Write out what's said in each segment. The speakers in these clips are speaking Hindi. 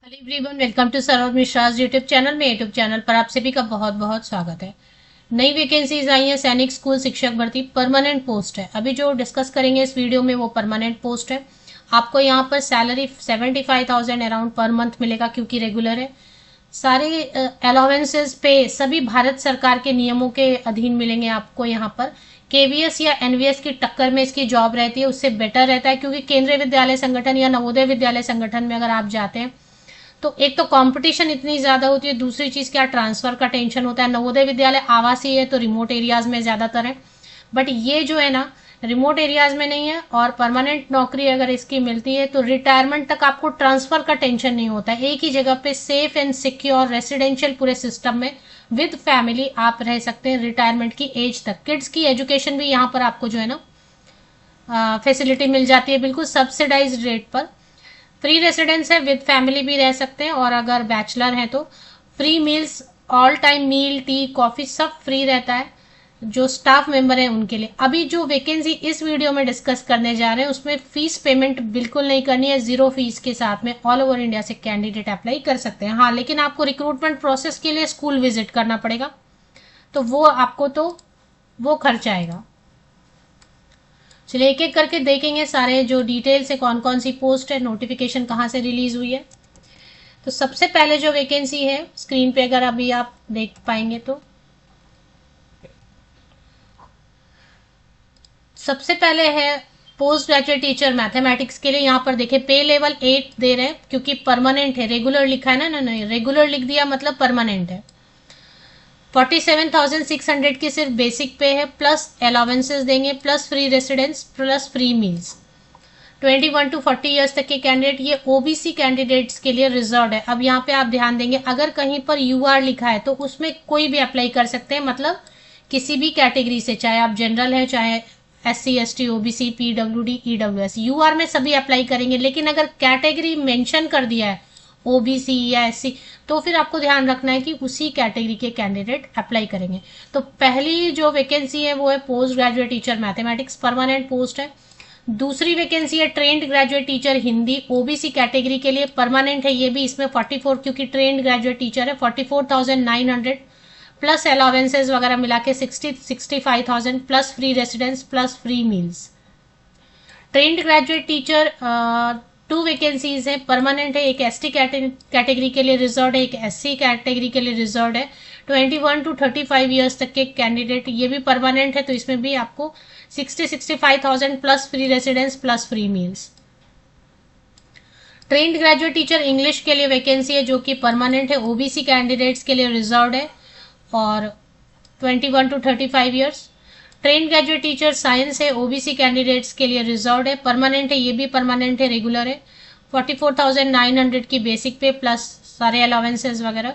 Hello everyone, welcome to Saroj Mishra's YouTube channel में। यूट्यूब चैनल पर आप सभी का बहुत बहुत स्वागत है। नई वैकेंसीज आई है। सैनिक स्कूल शिक्षक भर्ती परमानेंट पोस्ट है। अभी जो डिस्कस करेंगे इस वीडियो में वो परमानेंट पोस्ट है। आपको यहाँ पर सैलरी 75,000 अराउंड पर मंथ मिलेगा क्योंकि रेगुलर है। सारे अलाउंसेस पे सभी भारत सरकार के नियमों के अधीन मिलेंगे आपको। यहाँ पर केवीएस या एनवीएस की टक्कर में इसकी जॉब रहती है, उससे बेटर रहता है क्योंकि केंद्रीय विद्यालय संगठन या नवोदय विद्यालय संगठन में अगर आप जाते हैं तो एक तो कंपटीशन इतनी ज्यादा होती है, दूसरी चीज क्या ट्रांसफर का टेंशन होता है। नवोदय विद्यालय आवासीय है तो रिमोट एरियाज में ज्यादातर है, बट ये जो है ना रिमोट एरियाज में नहीं है। और परमानेंट नौकरी अगर इसकी मिलती है तो रिटायरमेंट तक आपको ट्रांसफर का टेंशन नहीं होता है। एक ही जगह पे सेफ एंड सिक्योर रेसिडेंशियल पूरे सिस्टम में विद फैमिली आप रह सकते हैं रिटायरमेंट की एज तक। किड्स की एजुकेशन भी यहाँ पर आपको जो है ना फैसिलिटी मिल जाती है बिल्कुल सब्सिडाइज्ड रेट पर। फ्री रेसिडेंस है, विद फैमिली भी रह सकते हैं, और अगर बैचलर है तो फ्री मील्स, ऑल टाइम मील, टी, कॉफी सब फ्री रहता है जो स्टाफ मेंबर है उनके लिए। अभी जो वैकेंसी इस वीडियो में डिस्कस करने जा रहे हैं उसमें फीस पेमेंट बिल्कुल नहीं करनी है। जीरो फीस के साथ में ऑल ओवर इंडिया से कैंडिडेट अप्लाई कर सकते हैं। हाँ, लेकिन आपको रिक्रूटमेंट प्रोसेस के लिए स्कूल विजिट करना पड़ेगा, तो वो आपको तो वो खर्च आएगा। चलिए एक एक करके देखेंगे सारे जो डिटेल्स है, कौन कौन सी पोस्ट है, नोटिफिकेशन कहाँ से रिलीज हुई है। तो सबसे पहले जो वैकेंसी है स्क्रीन पे अगर अभी आप देख पाएंगे तो सबसे पहले है पोस्ट ग्रेजुएट टीचर मैथमेटिक्स के लिए। यहाँ पर देखे पे लेवल 8 दे रहे हैं क्योंकि परमानेंट है। रेगुलर लिखा है ना, नहीं रेगुलर लिख दिया मतलब परमानेंट है। 47,600 की सिर्फ बेसिक पे है, प्लस अलाउंसेस देंगे, plus free residence, plus free meals. 21 to 40 years तक के कैंडिडेट, ये ओबीसी कैंडिडेट्स के लिए रिजर्व है। अब यहाँ पे आप ध्यान देंगे अगर कहीं पर यूआर लिखा है तो उसमें कोई भी अप्लाई कर सकते हैं, मतलब किसी भी कैटेगरी से, चाहे आप जनरल है, चाहे SC ST OBC PWD EWS, यूआर में सभी अप्लाई करेंगे। लेकिन अगर कैटेगरी मेंशन कर दिया है ओबीसी या SC तो फिर आपको ध्यान रखना है कि उसी कैटेगरी के कैंडिडेट अप्लाई करेंगे। तो पहली जो वैकेंसी है वो है post graduate teacher mathematics, permanent post है। दूसरी वैकेंसी है trained graduate teacher Hindi, OBC category के लिए, परमानेंट है ये भी। इसमें 44, क्योंकि ट्रेंड ग्रेजुएट टीचर है, 44,900 प्लस अलाउंसेस वगैरह मिला के 65,000 plus free residence plus free meals. Trained graduate teacher 2 vacancies है, परमानेंट है। एक ST कैटेगरी के लिए रिजर्व है, एक SC कैटेगरी के लिए रिजर्व है। 21 टू 35 ईयर्स तक के कैंडिडेट, ये भी परमानेंट है, तो इसमें भी आपको 65,000 plus free residence plus free meals. Trained graduate teacher English के लिए वैकेंसी है जो कि परमानेंट है, ओबीसी कैंडिडेट्स के लिए रिजर्व है, और 21 to 35 years. Trained graduate teacher science है, ओबीसी कैंडिडेट्स के लिए रिजर्व है, परमानेंट है, ये भी परमानेंट है, रेगुलर है। 44,900 की बेसिक पे प्लस सारे अलाउंसेस वगैरह।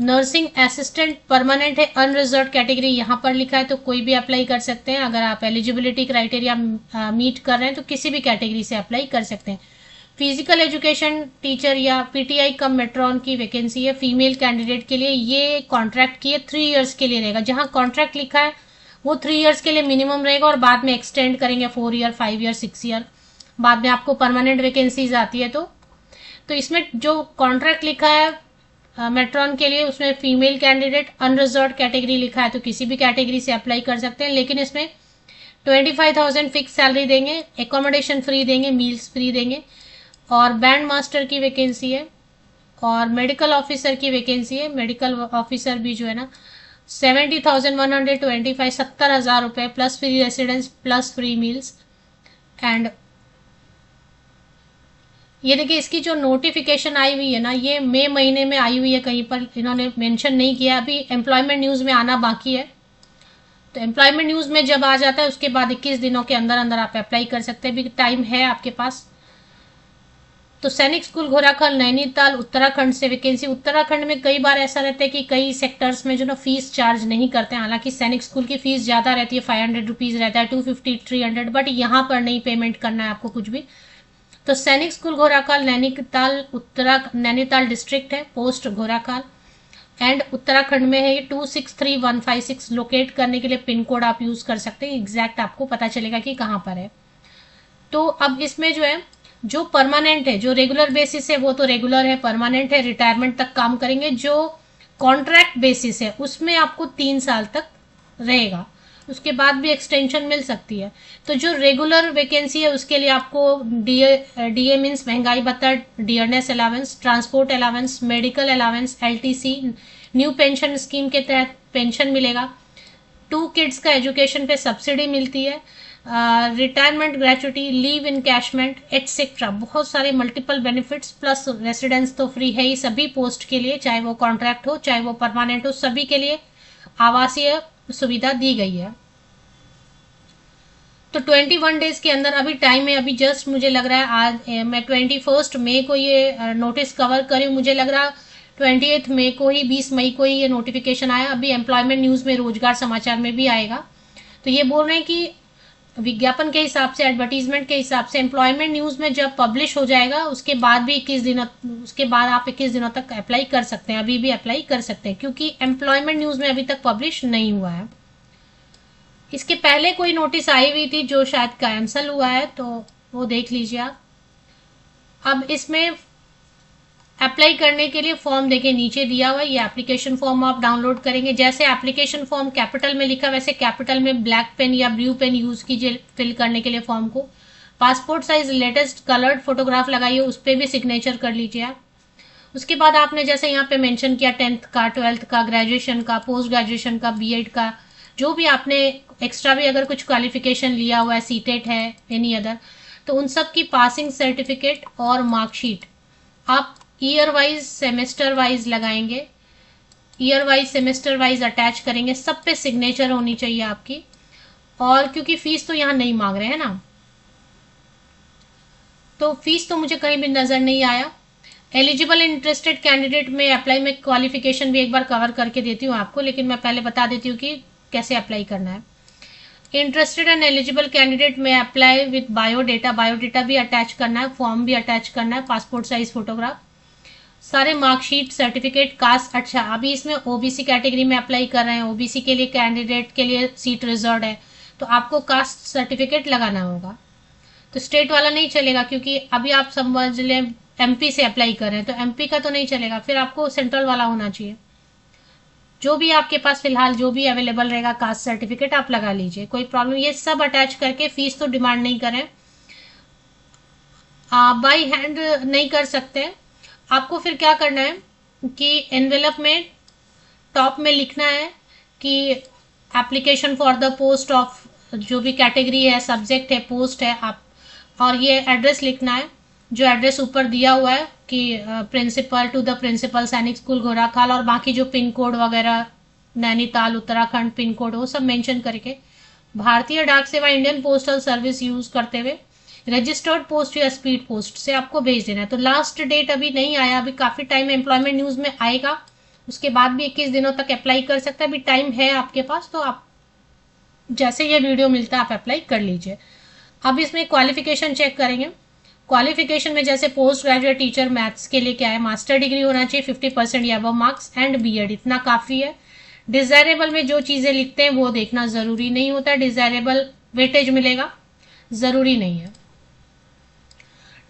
नर्सिंग असिस्टेंट परमानेंट है, अनरिजर्व कैटेगरी यहाँ पर लिखा है तो कोई भी अप्लाई कर सकते हैं। अगर आप एलिजिबिलिटी क्राइटेरिया मीट कर रहे हैं तो किसी भी कैटेगरी से अप्लाई कर सकते हैं। फिजिकल एजुकेशन टीचर या पीटीआई कम मेट्रॉन की वैकेंसी है फीमेल कैंडिडेट के लिए। ये कॉन्ट्रैक्ट की है, 3 ईयर्स के लिए रहेगा। जहां कॉन्ट्रैक्ट लिखा है वो 3 ईयर्स के लिए मिनिमम रहेगा, और बाद में एक्सटेंड करेंगे 4 ईयर, 5 ईयर, 6 ईयर, बाद में आपको परमानेंट वैकेंसीज आती है। तो इसमें जो कॉन्ट्रैक्ट लिखा है मेट्रॉन के लिए उसमें फीमेल कैंडिडेट, अनरिजर्व कैटेगरी लिखा है तो किसी भी कैटेगरी से अप्लाई कर सकते हैं। लेकिन इसमें 25,000 फिक्स सैलरी देंगे, एकोमोडेशन फ्री देंगे, मील्स फ्री देंगे। और बैंड मास्टर की वैकेंसी है, और मेडिकल ऑफिसर की वैकेंसी है। मेडिकल ऑफिसर भी जो है ना 70,125, 70,000 रुपए plus free residence plus free meals. And ये देखिए इसकी जो नोटिफिकेशन आई हुई है ना, ये मई महीने में आई हुई है, कहीं पर इन्होंने मेंशन नहीं किया। अभी एम्प्लॉयमेंट न्यूज में आना बाकी है, तो एम्प्लॉयमेंट न्यूज में जब आ जाता है उसके बाद 21 दिनों के अंदर अंदर आप अप्लाई कर सकते हैं, भी टाइम है आपके पास। तो सैनिक स्कूल घोराखाल नैनीताल उत्तराखंड से वैकेंसी। उत्तराखंड में कई बार ऐसा रहता है कि कई सेक्टर्स में जो ना फीस चार्ज नहीं करते हैं, हालांकि सैनिक स्कूल की फीस ज्यादा रहती है, 500 रुपीज रहता है, 250, 300, बट यहाँ पर नहीं पेमेंट करना है आपको कुछ भी। तो सैनिक स्कूल घोराखाल नैनीताल डिस्ट्रिक्ट है, पोस्ट घोराखाल, एंड उत्तराखंड में है। ये 263156 लोकेट करने के लिए पिन कोड आप यूज कर सकते हैं, एग्जैक्ट आपको पता चलेगा कि कहाँ पर है। तो अब इसमें जो है जो परमानेंट है, जो रेगुलर बेसिस है वो तो रेगुलर है, परमानेंट है, रिटायरमेंट तक काम करेंगे। जो कॉन्ट्रैक्ट बेसिस है उसमें आपको 3 साल तक रहेगा, उसके बाद भी एक्सटेंशन मिल सकती है। तो जो रेगुलर वैकेंसी है उसके लिए आपको डीए मीन्स महंगाई भत्ता, dearness allowance, transport allowance, medical allowance, LTC, new pension scheme के तहत पेंशन मिलेगा। 2 किड्स का एजुकेशन पे सब्सिडी मिलती है, retirement gratuity, leave encashment etcetera, बहुत सारे मल्टीपल बेनिफिट्स, प्लस रेसिडेंस तो फ्री है ही सभी पोस्ट के लिए, चाहे वो कॉन्ट्रैक्ट हो चाहे वो परमानेंट हो, सभी के लिए आवासीय सुविधा दी गई है। तो 21 डेज के अंदर अभी टाइम है, अभी जस्ट मुझे लग रहा है आज मैं 21 मई को ये नोटिस कवर करी, मुझे लग रहा 28 मई को ही, 20 मई को ही ये नोटिफिकेशन आया। अभी एम्प्लॉयमेंट न्यूज़ में, रोजगार समाचार में भी आएगा। तो ये बोल रहे हैं कि विज्ञापन के हिसाब से, एडवर्टीजमेंट के हिसाब से एम्प्लॉयमेंट न्यूज़ में जब पब्लिश हो जाएगा उसके बाद भी 21 दिनों, उसके बाद आप 21 दिनों तक अप्लाई कर सकते हैं, अभी भी अप्लाई कर सकते हैं, क्योंकि एम्प्लॉयमेंट न्यूज़ में अभी तक पब्लिश नहीं हुआ है। इसके पहले कोई नोटिस आई हुई थी जो शायद कैंसिल हुआ है, तो वो देख लीजिए आप। अब इसमें अप्लाई करने के लिए फॉर्म देखिए नीचे दिया हुआ है, ये एप्लीकेशन फॉर्म आप डाउनलोड करेंगे। जैसे एप्लीकेशन फॉर्म कैपिटल में लिखा वैसे कैपिटल में ब्लैक पेन या ब्लू पेन यूज कीजिए फिल करने के लिए फॉर्म को। Passport size latest coloured photograph लगाइए, उस पर भी सिग्नेचर कर लीजिए आप। उसके बाद आपने जैसे यहाँ पे मेंशन किया 10th का, 12th का, ग्रेजुएशन का, पोस्ट ग्रेजुएशन का, बीएड का, जो भी आपने एक्स्ट्रा भी अगर कुछ क्वालिफिकेशन लिया हुआ है, सीटेट है, एनी अदर, तो उन सब की पासिंग सर्टिफिकेट और मार्कशीट आप ईयर वाइज, सेमेस्टर वाइज लगाएंगे, year wise, semester wise attach करेंगे, सब पे सिग्नेचर होनी चाहिए आपकी। और क्योंकि फीस तो यहाँ नहीं मांग रहे हैं ना, तो फीस तो मुझे कहीं भी नजर नहीं आया। एलिजिबल इंटरेस्टेड कैंडिडेट में अप्लाई में क्वालिफिकेशन भी एक बार कवर करके देती हूँ आपको, लेकिन मैं पहले बता देती हूँ कि कैसे अप्लाई करना है। इंटरेस्टेड एंड एलिजिबल कैंडिडेट में अप्लाई विद बायोडेटा, बायोडेटा भी अटैच करना है, फॉर्म भी अटैच करना है, पासपोर्ट साइज फोटोग्राफ, सारे मार्कशीट, सर्टिफिकेट, कास्ट। अच्छा, अभी इसमें ओबीसी कैटेगरी में अप्लाई कर रहे हैं, ओबीसी के लिए कैंडिडेट के लिए सीट रिजर्व है, तो आपको कास्ट सर्टिफिकेट लगाना होगा। तो स्टेट वाला नहीं चलेगा, क्योंकि अभी आप समझ लें एमपी से अप्लाई कर रहे हैं, तो एमपी का तो नहीं चलेगा, फिर आपको सेंट्रल वाला होना चाहिए। जो भी आपके पास फिलहाल जो भी अवेलेबल रहेगा कास्ट सर्टिफिकेट आप लगा लीजिए, कोई प्रॉब्लम। ये सब अटैच करके, फीस तो डिमांड नहीं करें, बाई हैंड नहीं कर सकते। आपको फिर क्या करना है कि एनवेलप में टॉप में लिखना है कि application for the post of, जो भी कैटेगरी है, सब्जेक्ट है, पोस्ट है, आप, और ये एड्रेस लिखना है, जो एड्रेस ऊपर दिया हुआ है कि प्रिंसिपल टू द प्रिंसिपल सैनिक स्कूल घोराखाल, और बाकी जो पिन कोड वगैरह नैनीताल उत्तराखंड पिन कोड वो सब मेंशन करके भारतीय डाक सेवा इंडियन पोस्टल सर्विस यूज करते हुए रजिस्टर्ड पोस्ट या स्पीड पोस्ट से आपको भेज देना है। तो लास्ट डेट अभी नहीं आया, अभी काफी टाइम एम्प्लॉयमेंट न्यूज में आएगा, उसके बाद भी 21 दिनों तक अप्लाई कर सकते हैं, अभी टाइम है आपके पास। तो आप जैसे ये वीडियो मिलता है आप अप्लाई कर लीजिए। अब इसमें क्वालिफिकेशन चेक करेंगे। क्वालिफिकेशन में जैसे पोस्ट ग्रेजुएट टीचर मैथ्स के लिए क्या है, मास्टर डिग्री होना चाहिए 50% या अबव मार्क्स एंड बीएड, इतना काफी है। डिजायरेबल में जो चीजें लिखते हैं वो देखना जरूरी नहीं होता, डिजायरेबल वेटेज मिलेगा, जरूरी नहीं है।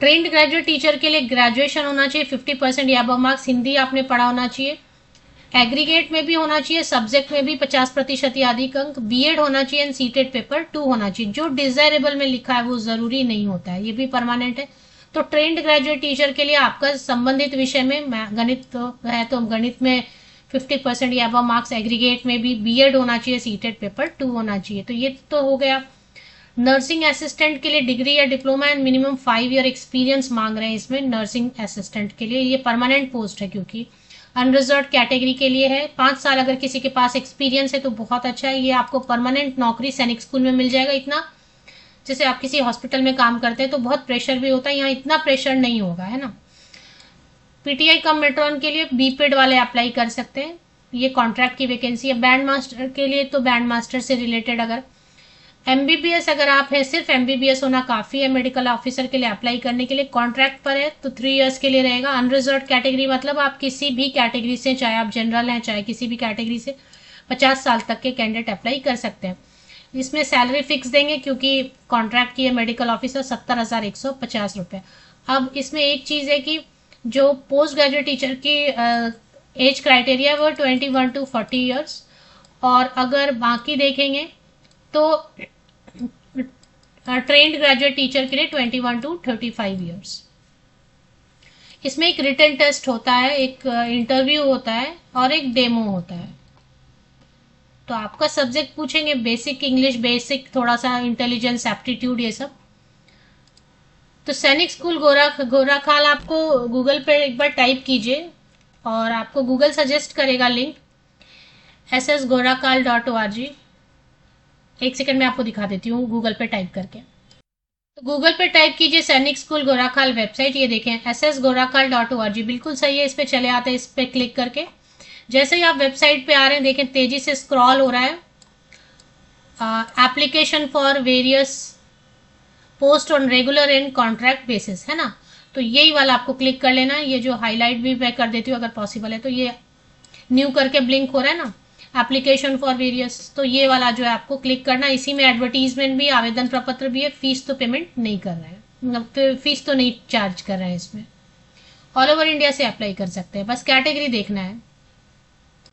ट्रेंड ग्रेजुएट टीचर के लिए ग्रेजुएशन होना चाहिए 50% या अबव मार्क्स, हिंदी आपने पढ़ा होना चाहिए, एग्रीगेट में भी होना चाहिए, सब्जेक्ट में भी 50% या अधिक अंक, बीएड होना चाहिए एंड सीटेड पेपर 2 होना चाहिए। जो डिजायरेबल में लिखा है वो जरूरी नहीं होता है, ये भी परमानेंट है। तो ट्रेंड ग्रेजुएट टीचर के लिए आपका संबंधित विषय में गणित तो है, तो गणित में 50% या अबव मार्क्स, एग्रीगेट में भी बीएड होना चाहिए, सीटेड पेपर 2 होना चाहिए। तो ये तो हो गया। नर्सिंग असिस्टेंट के लिए डिग्री या diploma and minimum 5 year experience मांग रहे हैं इसमें, नर्सिंग असिस्टेंट के लिए। ये परमानेंट पोस्ट है, क्योंकि अनरिजर्व कैटेगरी के लिए है। 5 साल अगर किसी के पास एक्सपीरियंस है तो बहुत अच्छा है, ये आपको परमानेंट नौकरी सैनिक स्कूल में मिल जाएगा। इतना जैसे आप किसी हॉस्पिटल में काम करते हैं तो बहुत प्रेशर भी होता है, यहाँ इतना प्रेशर नहीं होगा, है ना। पीटीआई कम मेट्रॉन के लिए बीपेड वाले अप्लाई कर सकते हैं, ये कॉन्ट्रैक्ट की वैकेंसी है। बैंड मास्टर के लिए तो बैंड मास्टर से रिलेटेड, अगर एमबीबीएस अगर आप है, सिर्फ एमबीबीएस होना काफी है मेडिकल ऑफिसर के लिए अप्लाई करने के लिए। कॉन्ट्रैक्ट पर है तो 3 इयर्स के लिए रहेगा। अनरिजर्व कैटेगरी मतलब आप किसी भी कैटेगरी से, चाहे आप जनरल हैं चाहे किसी भी कैटेगरी से, 50 साल तक के कैंडिडेट अप्लाई कर सकते हैं। इसमें सैलरी फिक्स देंगे क्योंकि कॉन्ट्रैक्ट की है मेडिकल ऑफिसर 70,150 रुपये। अब इसमें एक चीज़ है कि जो पोस्ट ग्रेजुएट टीचर की एज क्राइटेरिया है वो 21 to 40 ईयर्स, और अगर बाकी देखेंगे तो ट्रेंड ग्रेजुएट टीचर के लिए 21 to 35 ईयर्स। इसमें एक रिटन टेस्ट होता है, एक इंटरव्यू होता है और एक डेमो होता है। तो आपका सब्जेक्ट पूछेंगे बेसिक इंग्लिश, बेसिक थोड़ा सा इंटेलिजेंस, एप्टीट्यूड, ये सब। तो सैनिक स्कूल गोराखाल आपको गूगल पे एक बार टाइप कीजिए और आपको गूगल सजेस्ट करेगा लिंक ssgorakal.org। एक सेकंड में आपको दिखा देती हूँ गूगल पे टाइप करके। तो गूगल पे टाइप कीजिए सैनिक स्कूल गोराखाल वेबसाइट, ये देखें ssgorakal.org, बिल्कुल सही है। इस पे चले आते हैं, इस पे क्लिक करके जैसे ही आप वेबसाइट पे आ रहे हैं देखें तेजी से स्क्रॉल हो रहा है, application for various post on regular and contract basis, है ना। तो यही वाला आपको क्लिक कर लेना है। ये जो हाईलाइट भी मैं कर देती हूँ अगर पॉसिबल है, तो ये न्यू करके ब्लिंक हो रहा है ना, एप्लीकेशन फॉर वेरियस, तो ये वाला जो है आपको क्लिक करना। इसी में एडवर्टीजमेंट भी, आवेदन प्रपत्र भी है। फीस तो पेमेंट नहीं कर रहे हैं, मतलब फीस तो नहीं चार्ज कर रहे हैं इसमें। ऑल ओवर इंडिया से अप्लाई कर सकते हैं, बस कैटेगरी देखना है।